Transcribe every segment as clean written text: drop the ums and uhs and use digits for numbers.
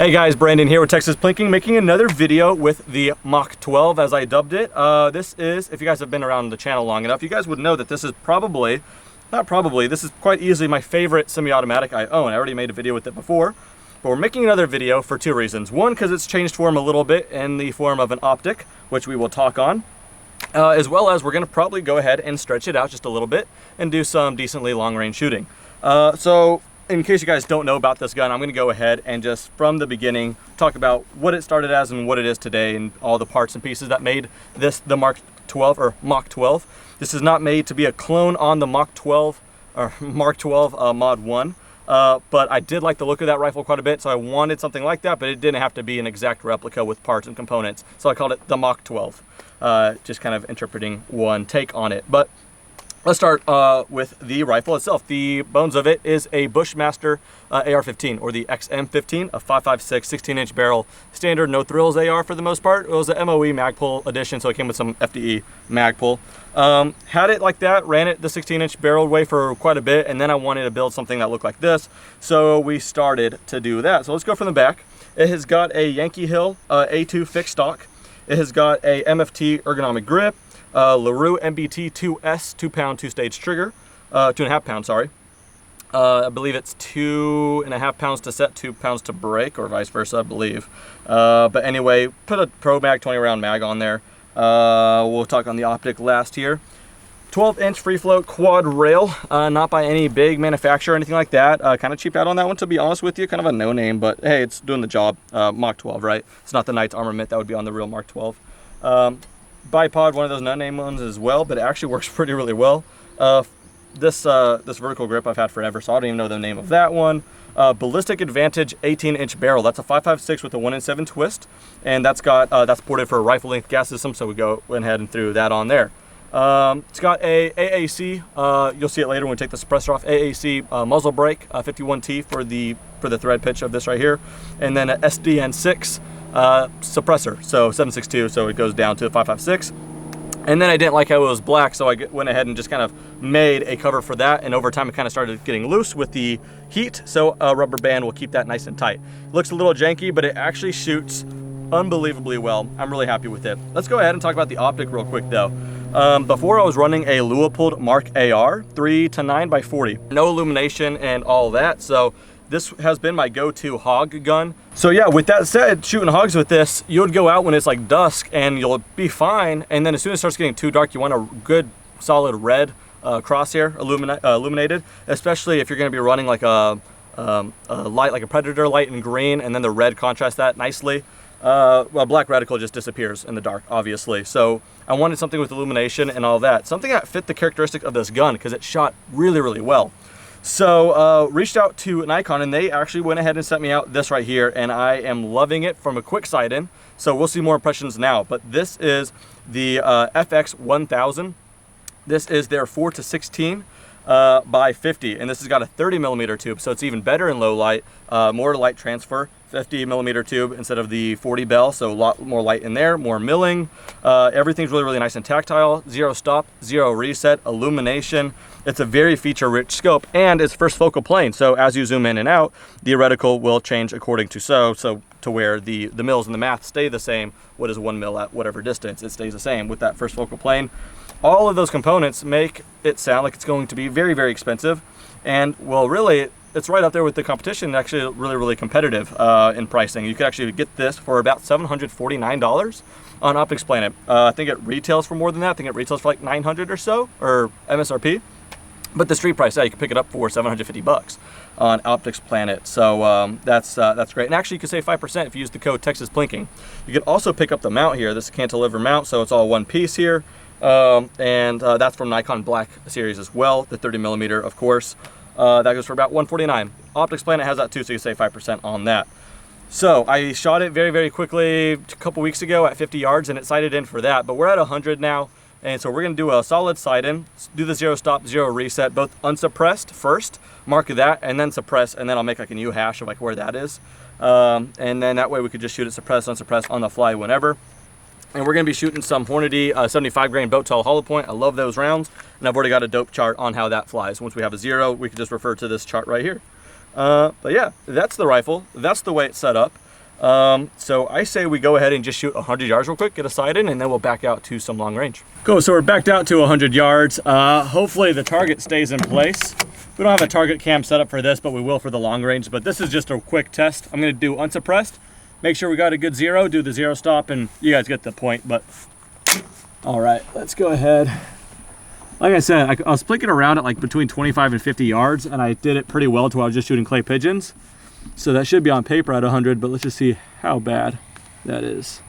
Hey guys, Brandon here with Texas Plinking, making another video with the Mach 12 as I dubbed it. This is, if you guys have been around the channel long enough, you guys would know that this is this is quite easily my favorite semi-automatic I own. I already made a video with it before, but we're making another video for two reasons. One, because it's changed form a little bit in the form of an optic, which we will talk on, as well as we're gonna probably go ahead and stretch it out just a little bit and do some decently long-range shooting. So in case you guys don't know about this gun, I'm gonna go ahead and just from the beginning talk about what it started as and what it is today and all the parts and pieces that made this the Mark 12 or Mach 12. This is not made to be a clone on the Mach 12 or Mark 12 Mod 1, but I did like the look of that rifle quite a bit, so I wanted something like that, but it didn't have to be an exact replica with parts and components, so I called it the Mach 12, just kind of interpreting one take on it. But let's start with the rifle itself. The bones of it is a Bushmaster AR-15 or the XM15, a 5.56 16-inch barrel standard no thrills AR for the most part. It was an MOE Magpul edition, so it came with some FDE Magpul. Had it like that, ran it the 16-inch barrel way for quite a bit, and then I wanted to build something that looked like this, so we started to do that. So let's go from the back. It has got a Yankee Hill A2 fixed stock. It has got a MFT ergonomic grip. LaRue MBT 2S 2-pound 2-stage trigger, 2.5 pounds, sorry. I believe it's 2.5 pounds to set, 2 pounds to break, or vice versa, I believe. But anyway, put a Pro Mag 20 round mag on there. We'll talk on the optic last here. 12-inch free float quad rail, not by any big manufacturer or anything like that. Kind of cheaped out on that one, to be honest with you. Kind of a no name, but hey, it's doing the job. Mach 12, right? It's not the Knight's Armament that would be on the real Mark 12. Bipod, one of those no-name ones as well, but it actually works really well. This vertical grip I've had forever, so I don't even know the name of that one. Ballistic Advantage 18-inch barrel. That's a 5.56 with a 1 in 7 twist, and that's ported for a rifle length gas system, so went ahead and threw that on there. It's got a AAC. You'll see it later when we take the suppressor off. AAC muzzle brake, 51T for the thread pitch of this right here, and then a SDN6. Suppressor, so 7.62, so it goes down to 5.56. And then I didn't like how it was black, so I went ahead and just kind of made a cover for that, and over time it kind of started getting loose with the heat, so a rubber band will keep that nice and tight. Looks a little janky, but it actually shoots unbelievably well. I'm really happy with it. Let's go ahead and talk about the optic real quick though. Before I was running a Leupold Mark AR 3 to 9x40, no illumination and all that, so this has been my go-to hog gun. So yeah, with that said, shooting hogs with this, you would go out when it's like dusk and you'll be fine. And then as soon as it starts getting too dark, you want a good solid red crosshair illuminated, especially if you're gonna be running like a light, like a Predator light in green, and then the red contrasts that nicely. Well, black reticle just disappears in the dark, obviously. So I wanted something with illumination and all that. Something that fit the characteristic of this gun because it shot really well. So reached out to Nikon, and they actually went ahead and sent me out this right here, and I am loving it from a quick sight in. So we'll see more impressions now, but this is the FX 1000. This is their 4 to 16 by 50, and this has got a 30mm tube, so it's even better in low light, more light transfer. 50mm tube instead of the 40 bell, so a lot more light in there, more milling. Everything's really nice and tactile. Zero stop, zero reset, illumination. It's a very feature-rich scope, and it's first focal plane. So as you zoom in and out, the reticle will change according to so to where the mils and the math stay the same. What is 1 mil at whatever distance? It stays the same with that first focal plane. All of those components make it sound like it's going to be very expensive, and well, really, it's right up there with the competition, actually really competitive in pricing. You could actually get this for about $749 on Optics Planet. I think it retails for more than that. I think it retails for like $900 or so, or MSRP. But the street price, yeah, you can pick it up for $750 on Optics Planet. So that's great. And actually, you can save 5% if you use the code Texas Plinking. You can also pick up the mount here. This is a cantilever mount, so it's all one piece here. And that's from Nikon Black series as well, the 30mm, of course. That goes for about $149. Optics Planet has that too, so you save 5% on that. So I shot it very quickly a couple weeks ago at 50 yards, and it sighted in for that. But we're at 100 now, and so we're gonna do a solid sight in, do the zero stop, zero reset, both unsuppressed first, mark that, and then suppress, and then I'll make like a new hash of like where that is. And then that way we could just shoot it suppressed, unsuppressed on the fly whenever. And we're going to be shooting some Hornady 75 grain boat tail hollow point. I love those rounds, and I've already got a dope chart on how that flies. Once we have a zero, we can just refer to this chart right here. But yeah, that's the rifle. That's the way it's set up. So I say we go ahead and just shoot 100 yards real quick, get a sight in, and then we'll back out to some long range. Cool, so we're backed out to 100 yards. Hopefully the target stays in place. We don't have a target cam set up for this, but we will for the long range. But this is just a quick test. I'm gonna do unsuppressed, make sure we got a good zero, do the zero stop, and you guys get the point. But all right, let's go ahead. Like I said, I was plinking around at like between 25 and 50 yards, and I did it pretty well to where I was just shooting clay pigeons. So that should be on paper at 100, but let's just see how bad that is.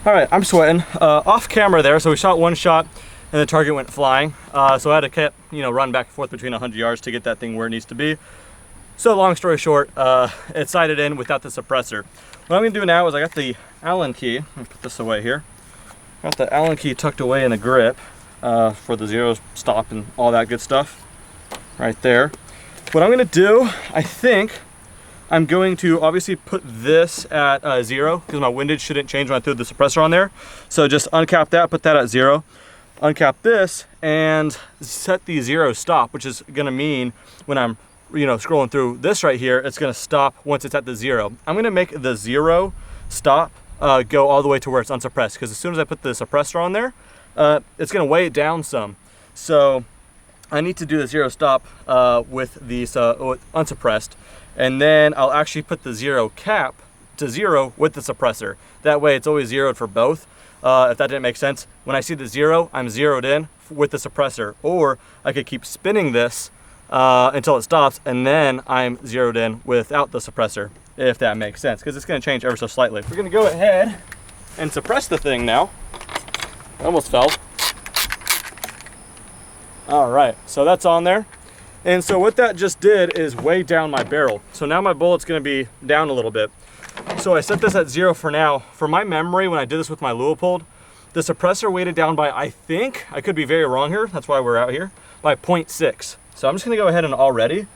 All right, I'm sweating. Off camera there, so we shot one shot and the target went flying. So I had to run back and forth between 100 yards to get that thing where it needs to be. So long story short, it sighted in without the suppressor. What I'm gonna do now is I got the Allen key. Let me put this away here. Got the Allen key tucked away in the grip for the zero stop and all that good stuff. Right there. What I'm gonna do, I think I'm going to obviously put this at 0 because my windage shouldn't change when I threw the suppressor on there. So just uncap that, put that at 0, uncap this, and set the zero stop, which is gonna mean when I'm scrolling through this right here, it's gonna stop once it's at the 0. I'm gonna make the 0 stop go all the way to where it's unsuppressed, because as soon as I put the suppressor on there, it's gonna weigh it down some. So I need to do the zero stop with these unsuppressed, and then I'll actually put the zero cap to 0 with the suppressor. That way it's always zeroed for both. If that didn't make sense, when I see the 0, I'm zeroed in with the suppressor, or I could keep spinning this until it stops, and then I'm zeroed in without the suppressor, if that makes sense, because it's going to change ever so slightly. We're going to go ahead and suppress the thing now. It almost fell. All right, so that's on there. And so what that just did is weigh down my barrel. So now my bullet's gonna be down a little bit. So I set this at 0 for now. For my memory, when I did this with my Leupold, the suppressor weighted down by, I think, I could be very wrong here, that's why we're out here, by 0.6. So I'm just gonna go ahead and already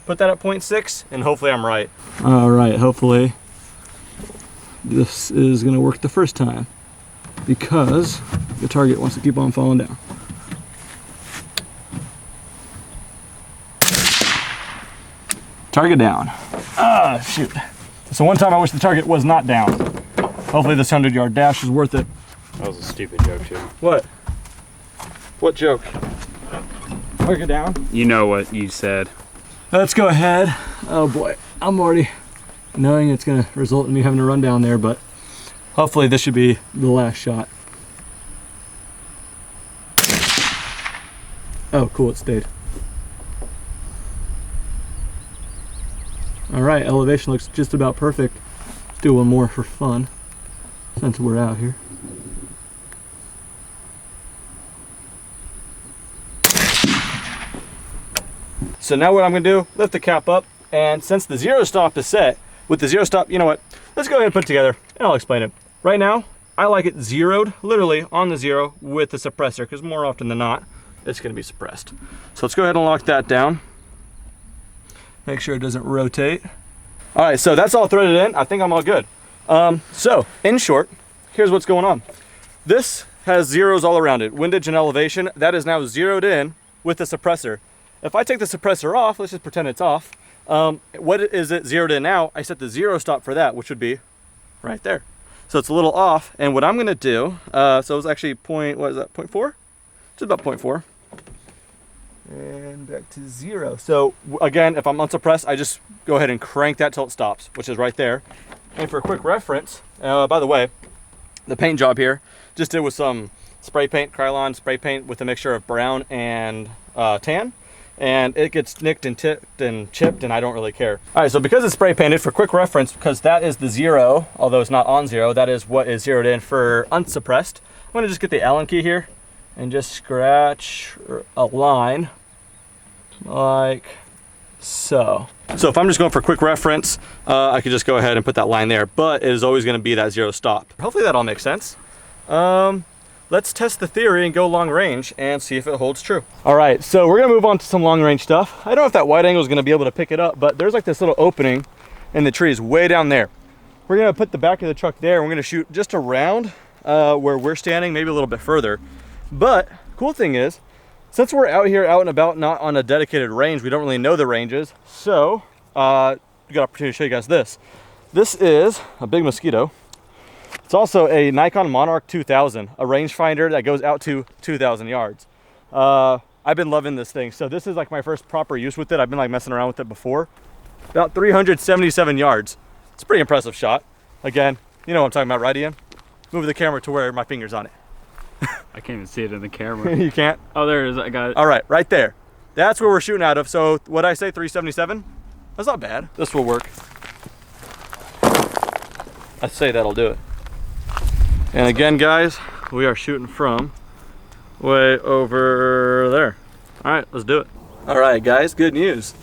put that at 0.6, and hopefully I'm right. All right, hopefully this is gonna work the first time, because the target wants to keep on falling down. Target down. Ah, shoot. So one time I wish the target was not down. Hopefully this 100-yard dash is worth it. That was a stupid joke, too. What? What joke? Target down? You know what you said. Let's go ahead. Oh boy, I'm already knowing it's gonna result in me having to run down there, but hopefully this should be the last shot. Oh, cool, it stayed. All right, elevation looks just about perfect. Let's do one more for fun, since we're out here. So now what I'm gonna do, lift the cap up, and since the zero stop is set, with the zero stop, you know what? Let's go ahead and put it together, and I'll explain it. Right now, I like it zeroed, literally on the 0 with the suppressor, because more often than not, it's gonna be suppressed. So let's go ahead and lock that down. Make sure it doesn't rotate. All right, so that's all threaded in. I think I'm all good. So in short, here's what's going on. This has zeros all around it. Windage and elevation, that is now zeroed in with the suppressor. If I take the suppressor off, let's just pretend it's off. What is it zeroed in now? I set the zero stop for that, which would be right there. So it's a little off. And what I'm gonna do, so it was actually 0.4? Just about 0.4. And back to 0. So again, if I'm unsuppressed, I just go ahead and crank that till it stops, which is right there. And for a quick reference, by the way, the paint job here, just did with some spray paint, Krylon spray paint with a mixture of brown and tan. And it gets nicked and tipped and chipped, and I don't really care. All right, so because it's spray painted, for quick reference, because that is the 0, although it's not on 0, that is what is zeroed in for unsuppressed. I'm gonna just get the Allen key here and just scratch a line like so. So if I'm just going for quick reference, I could just go ahead and put that line there, but it is always gonna be that 0 stop. Hopefully that all makes sense. Let's test the theory and go long range and see if it holds true. All right, so we're gonna move on to some long range stuff. I don't know if that wide angle is gonna be able to pick it up, but there's like this little opening in the trees way down there. We're gonna put the back of the truck there, and we're gonna shoot just around where we're standing, maybe a little bit further. But cool thing is, Since we're out here, out and about, not on a dedicated range, we don't really know the ranges. So, we got an opportunity to show you guys this. This is a big mosquito. It's also a Nikon Monarch 2000, a rangefinder that goes out to 2,000 yards. I've been loving this thing. So this is like my first proper use with it. I've been like messing around with it before. About 377 yards. It's a pretty impressive shot. Again, you know what I'm talking about, right, Ian? Move the camera to where my finger's on it. I can't even see it in the camera. You can't? Oh, there it is. I got it. All right, right there. That's where we're shooting out of. So what'd I say, 377? That's not bad. This will work. I'd say that'll do it. And again, guys, we are shooting from way over there. All right, let's do it. All right, guys, good news.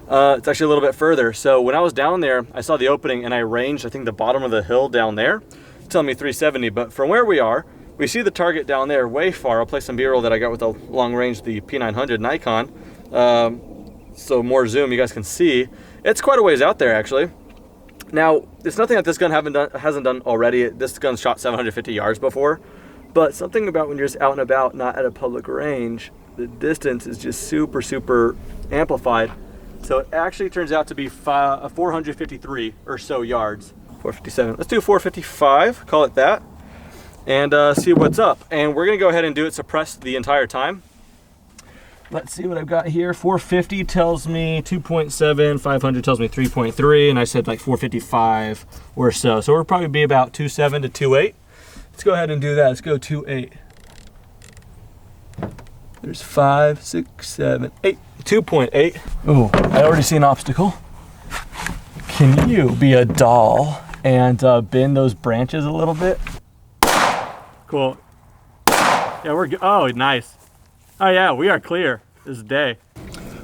It's actually a little bit further. So when I was down there, I saw the opening and I ranged, I think, the bottom of the hill down there. It's telling me 370, but from where we are, we see the target down there way far. I'll play some B-roll that I got with the long range, the P900 Nikon. So more zoom, you guys can see. It's quite a ways out there, actually. Now, it's nothing that this gun hasn't done already. This gun's shot 750 yards before, but something about when you're just out and about, not at a public range, the distance is just super, super amplified. So it actually turns out to be 453 or so yards. 457. Let's do 455, call it that, and see what's up. And we're gonna go ahead and do it suppressed the entire time. Let's see what I've got here. 450 tells me 2.7, 500 tells me 3.3, and I said like 455 or so. So we'll probably be about 2.7 to 2.8. Let's go ahead and do that. Let's go 2.8. There's 5, 6, 7, 8. 2.8. Oh, I already see an obstacle. Can you be a doll and bend those branches a little bit? Cool. Yeah, we're good. Oh, nice. Oh yeah, we are clear this day.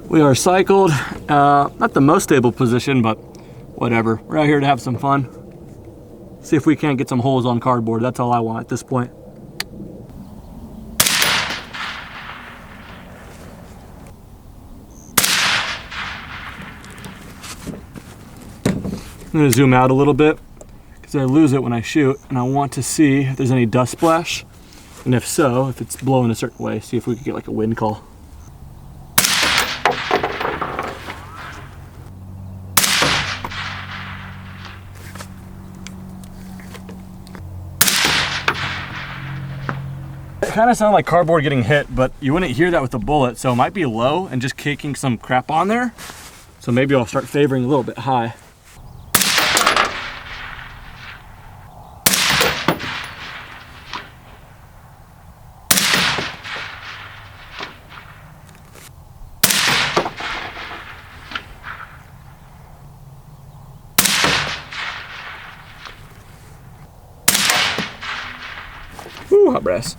We are cycled. Not the most stable position, but whatever. We're out here to have some fun. See if we can't get some holes on cardboard. That's all I want at this point. I'm gonna zoom out a little bit because I lose it when I shoot, and I want to see if there's any dust splash. And if so, if it's blowing a certain way, see if we could get like a wind call. It kind of sounded like cardboard getting hit, but you wouldn't hear that with the bullet, so it might be low and just kicking some crap on there. So maybe I'll start favoring a little bit high. Ooh, hot brass.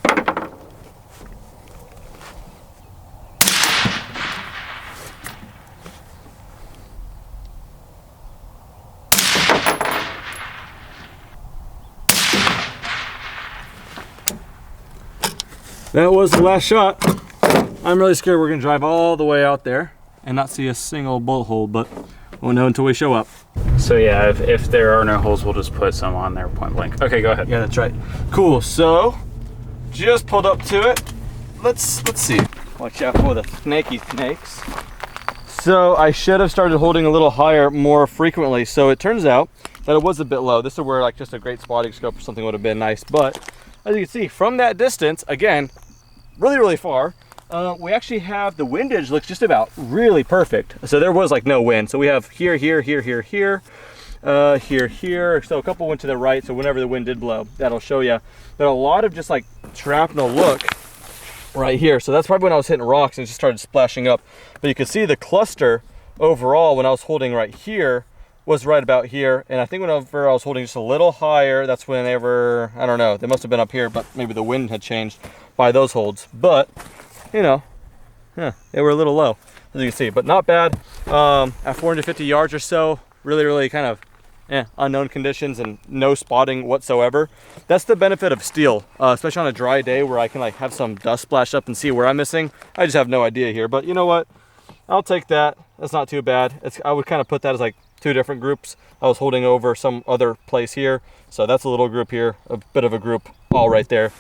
That was the last shot. I'm really scared we're gonna drive all the way out there and not see a single bullet hole, but we'll know until we show up. So yeah, if there are no holes, we'll just put some on there point blank. Okay, go ahead. Yeah, that's right. Cool, so just pulled up to it. Let's see. Watch out for the snaky snakes. So I should have started holding a little higher more frequently. So it turns out that it was a bit low. This is where like just a great spotting scope or something would have been nice. But as you can see from that distance, again, really, really far, we actually have the windage looks just about really perfect. So there was like no wind. So we have here, here, here, here, here, here, here. So a couple went to the right. So whenever the wind did blow, that'll show you that a lot of just like shrapnel look right here. So that's probably when I was hitting rocks and it just started splashing up. But you can see the cluster overall when I was holding right here was right about here. And I think whenever I was holding just a little higher, that's whenever, I don't know, they must have been up here, but maybe the wind had changed by those holds. But, you know, yeah, they were a little low, as you can see, but not bad. At 450 yards or so, really, really kind of unknown conditions and no spotting whatsoever. That's the benefit of steel, especially on a dry day where I can like have some dust splash up and see where I'm missing. I just have no idea here, but you know what? I'll take that. That's not too bad. I would kind of put that as like two different groups. I was holding over some other place here, so that's a little group here, a bit of a group all right there.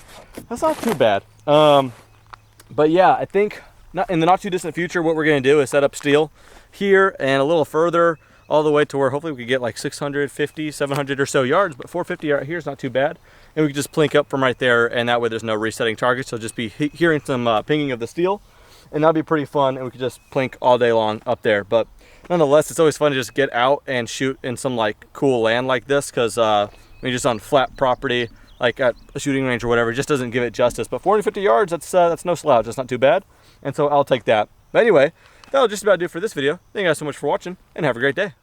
That's not too bad. But yeah, I think in the not too distant future, what we're going to do is set up steel here and a little further, all the way to where hopefully we could get like 650, 700 or so yards, but 450 right here is not too bad. And we can just plink up from right there, and that way there's no resetting targets. So just be hearing some pinging of the steel, and that'll be pretty fun, and we could just plink all day long up there. But nonetheless, it's always fun to just get out and shoot in some like cool land like this, because when you're just on flat property, like at a shooting range or whatever, it just doesn't give it justice. But 450 yards, that's no slouch. That's not too bad. And so I'll take that. But anyway, that'll just about do it for this video. Thank you guys so much for watching, and have a great day.